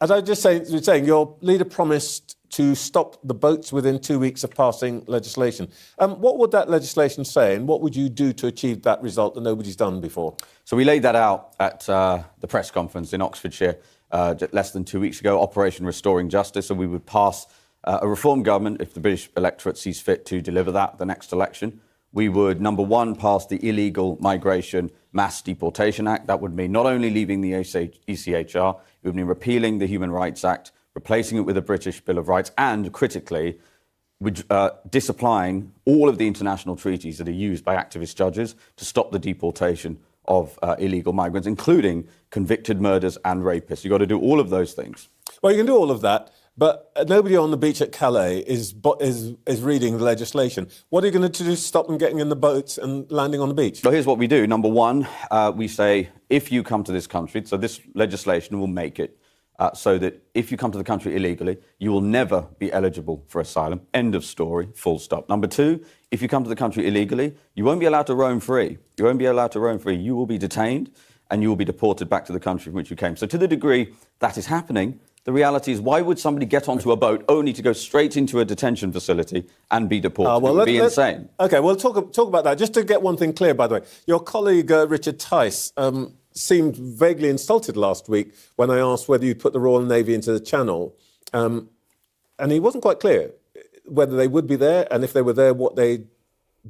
as I was just saying, your leader promised to stop the boats within 2 weeks of passing legislation. What would that legislation say, and what would you do to achieve that result that nobody's done before? So we laid that out at the press conference in Oxfordshire less than 2 weeks ago, Operation Restoring Justice. So we would pass a reform government if the British electorate sees fit to deliver that at the next election. We would, number one, pass the Illegal Migration Mass Deportation Act. That would mean not only leaving the ECHR, it would mean repealing the Human Rights Act, replacing it with a British Bill of Rights, and, critically, disapplying all of the international treaties that are used by activist judges to stop the deportation of illegal migrants, including convicted murderers and rapists. You've got to do all of those things. Well, you can do all of that, but nobody on the beach at Calais is reading the legislation. What are you going to do to stop them getting in the boats and landing on the beach? Well, here's what we do. Number one, we say, if you come to this country, so this legislation will make it so that if you come to the country illegally, you will never be eligible for asylum. End of story, full stop. Number two, if you come to the country illegally, you won't be allowed to roam free. You won't be allowed to roam free. You will be detained and you will be deported back to the country from which you came. So to the degree that is happening, the reality is, why would somebody get onto a boat only to go straight into a detention facility and be deported? It would be insane. OK, well, talk about that. Just to get one thing clear, by the way, your colleague Richard Tice seemed vaguely insulted last week when I asked whether you'd put the Royal Navy into the Channel. And he wasn't quite clear whether they would be there, and if they were there, what they'd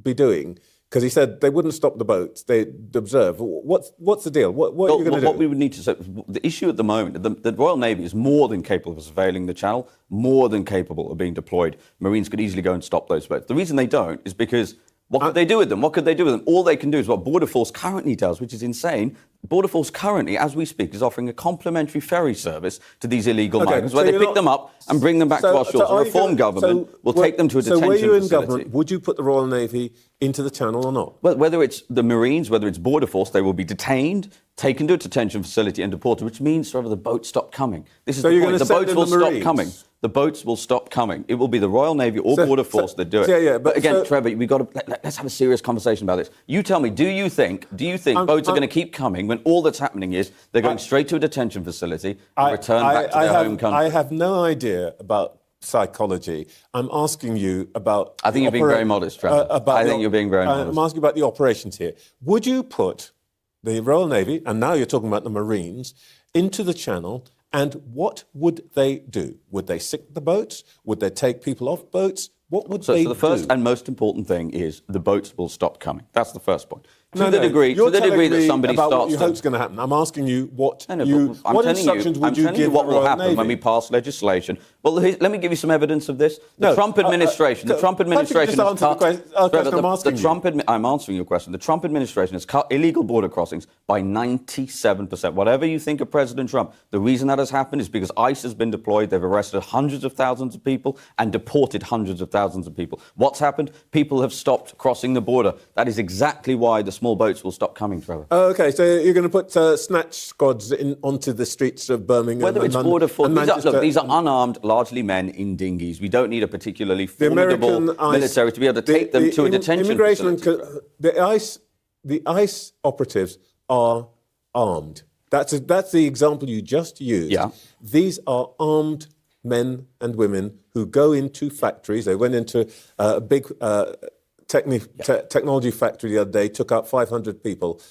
be doing. Because he said they wouldn't stop the boats, they'd observe. What's the deal? What are you going to do? What we would need to say, the issue at the moment, the Royal Navy is more than capable of surveilling the Channel, more than capable of being deployed. Marines could easily go and stop those boats. The reason they don't is because what could they do with them? What could they do with them? All they can do is what Border Force currently does, which is insane. Border Force currently, as we speak, is offering a complimentary ferry service to these illegal migrants, where they pick them up and bring them back to our shores. A reform government will take them to a detention facility. So were you in government, would you put the Royal Navy into the Channel or not? Well, whether it's the Marines, whether it's Border Force, they will be detained, taken to a detention facility and deported, which means, the boats stop coming. This is the point. The boats will stop coming. The boats will stop coming. It will be the Royal Navy or Border Force that do it. But again, Trevor, we've got to let's have a serious conversation about this. You tell me, do you think boats are going to keep coming when all that's happening is they're going straight to a detention facility and return back to their home country? I have no idea about psychology. I'm asking you about... I think you're being very modest, Trevor. I think you're being very modest. I'm asking about the operations here. Would you put the Royal Navy, and now you're talking about the Marines, into the Channel, and what would they do? Would they sink the boats? Would they take people off boats? What would they do? So the first and most important thing is the boats will stop coming. That's the first point. To the degree that somebody starts what you hope's going to happen. I'm asking you what instructions would you give what the will Royal happen Navy? when we pass legislation. Well, let me give you some evidence of this. The Trump administration has cut... I'm answering your question. The Trump administration has cut illegal border crossings by 97%. Whatever you think of President Trump, the reason that has happened is because ICE has been deployed. They've arrested hundreds of thousands of people and deported hundreds of thousands of people. What's happened? People have stopped crossing the border. That is exactly why the small boats will stop coming, Trevor. OK, so you're going to put snatch squads onto the streets of Birmingham. Whether it's Border Force, these are unarmed, largely men in dinghies. We don't need a particularly formidable military to be able to take them to a detention facility. The ICE operatives are armed. That's the example you just used. Yeah. These are armed men and women who go into factories. They went into a big technology factory the other day, took out 500 people.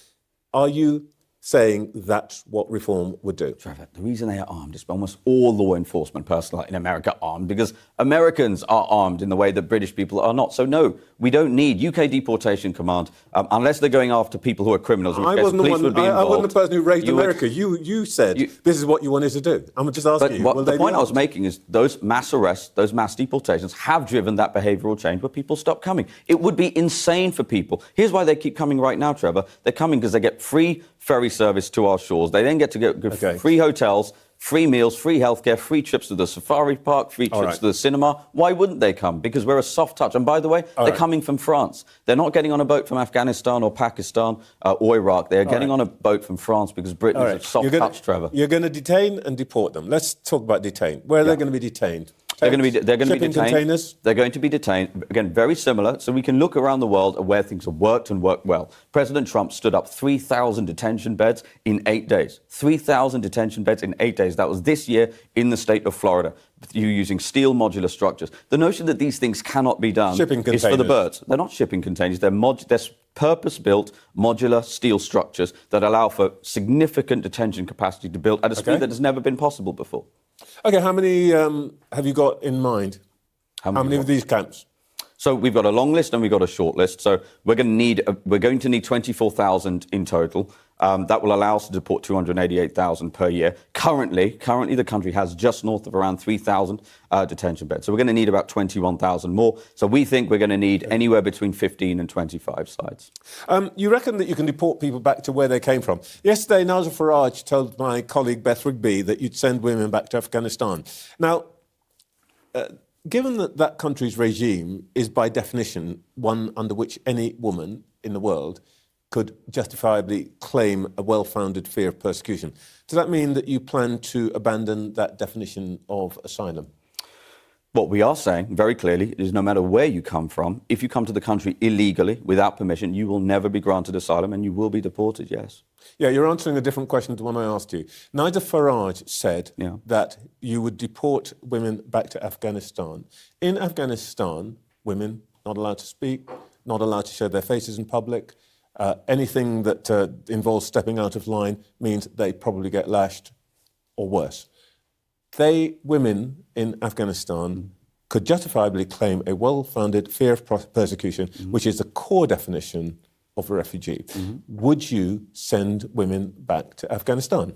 Are you saying that's what reform would do? Trevor, the reason they are armed is almost all law enforcement personnel in America are armed because Americans are armed in the way that British people are not. So no, we don't need UK Deportation Command unless they're going after people who are criminals. I wasn't the person who raised America. You said this is what you wanted to do. I'm just asking you. The point I was making is those mass arrests, those mass deportations have driven that behavioural change where people stop coming. It would be insane for people. Here's why they keep coming right now, Trevor. They're coming because they get free ferry service to our shores. They then get to get free hotels, free meals, free healthcare, free trips to the safari park, free trips to the cinema. Why wouldn't they come? Because we're a soft touch. And by the way, they're coming from France. They're not getting on a boat from Afghanistan or Pakistan or Iraq. They're getting on a boat from France because Britain is a soft touch, Trevor. You're going to detain and deport them. Let's talk about detain. Where are they going to be detained? They're going to be shipping detained. containers? They're going to be detained. Again, very similar. So we can look around the world at where things have worked and worked well. President Trump stood up 3,000 detention beds in 8 days. 3,000 detention beds in 8 days. That was this year in the state of Florida. You using steel modular structures. The notion that these things cannot be done is for the birds. They're not shipping containers. They're purpose-built modular steel structures that allow for significant detention capacity to build at a speed that has never been possible before. Okay, how many have you got in mind? How many of these camps? So we've got a long list and we've got a short list. So we're going to need 24,000 in total. That will allow us to deport 288,000 per year. Currently, the country has just north of around 3,000 detention beds. So we're going to need about 21,000 more. So we think we're going to need anywhere between 15 and 25 sites. You reckon that you can deport people back to where they came from? Yesterday, Nigel Farage told my colleague Beth Rigby that you'd send women back to Afghanistan. Now, given that that country's regime is by definition one under which any woman in the world could justifiably claim a well-founded fear of persecution, does that mean that you plan to abandon that definition of asylum? What we are saying very clearly is no matter where you come from, if you come to the country illegally, without permission, you will never be granted asylum and you will be deported, yes. Yeah, you're answering a different question to one I asked you. Nigel Farage said that you would deport women back to Afghanistan. In Afghanistan, women not allowed to speak, not allowed to show their faces in public. Anything that involves stepping out of line means they probably get lashed or worse. Women in Afghanistan could justifiably claim a well-founded fear of persecution, which is the core definition of a refugee. Would you send women back to Afghanistan?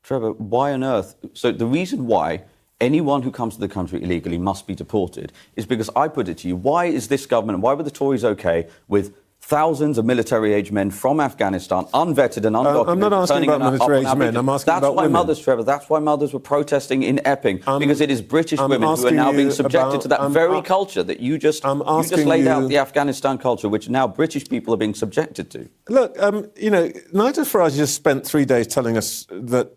Trevor, why on earth? So the reason why anyone who comes to the country illegally must be deported is because I put it to you, why is this government, why were the Tories okay with thousands of military-age men from Afghanistan, unvetted and undocumented? I'm not asking about military-age men, I'm asking about women. Mothers, Trevor, that's why mothers were protesting in Epping, because it is British women who are now being subjected to that very culture that you just laid out, the Afghanistan culture, which now British people are being subjected to. Look, Nigel Farage just spent 3 days telling us that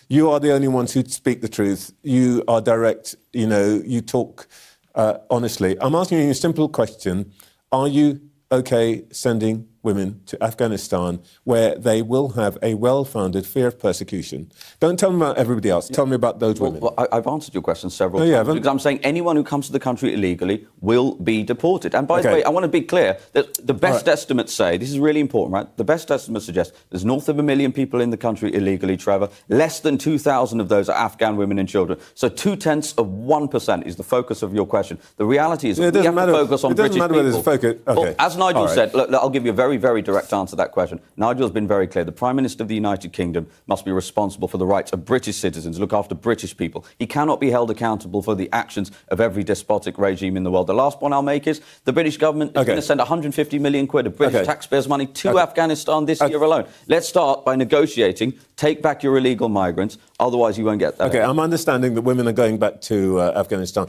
you are the only ones who speak the truth. You are direct, you talk honestly. I'm asking you a simple question. Are you okay sending women to Afghanistan where they will have a well-founded fear of persecution? Don't tell me about everybody else. Tell me about those women. Well, I've answered your question several times because I'm saying anyone who comes to the country illegally will be deported. And by the way, I want to be clear that the best estimates say, this is really important, right? The best estimates suggest there's north of 1 million people in the country illegally, Trevor. Less than 2,000 of those are Afghan women and children. So 0.2% is the focus of your question. The reality is we have to focus on British people. Well, as Nigel said, look, I'll give you a very, very direct answer to that question. Nigel's been very clear. The Prime Minister of the United Kingdom must be responsible for the rights of British citizens, look after British people. He cannot be held accountable for the actions of every despotic regime in the world. The last point I'll make is the British government is going to send 150 million quid of British taxpayers' money to Afghanistan this year alone. Let's start by negotiating, take back your illegal migrants, otherwise you won't get that. Okay, I'm understanding that women are going back to Afghanistan.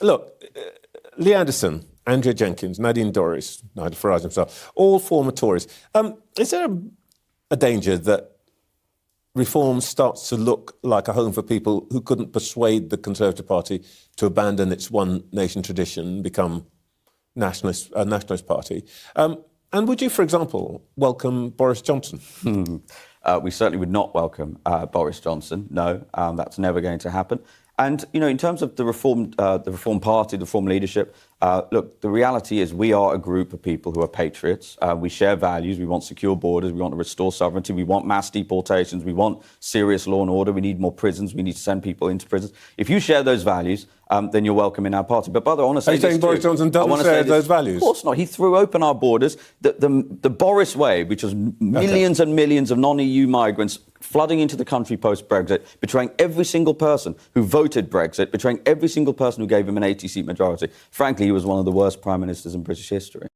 Look, Lee Anderson, Andrea Jenkins, Nadine Dorries, Nigel Farage himself, all former Tories. Is there a danger that reform starts to look like a home for people who couldn't persuade the Conservative Party to abandon its one nation tradition and become a nationalist party? And would you, for example, welcome Boris Johnson? We certainly would not welcome Boris Johnson. No, that's never going to happen. And, in terms of the Reform Party, the Reform leadership, look, the reality is we are a group of people who are patriots. We share values. We want secure borders. We want to restore sovereignty. We want mass deportations. We want serious law and order. We need more prisons. We need to send people into prisons. If you share those values, then you're welcome in our party. But, by the way, I want to say Are you saying Boris Johnson doesn't share those values? Of course not. He threw open our borders. The Boris way, which was millions and millions of non-EU migrants flooding into the country post-Brexit, betraying every single person who voted Brexit, betraying every single person who gave him an 80-seat majority. Frankly, he was one of the worst prime ministers in British history.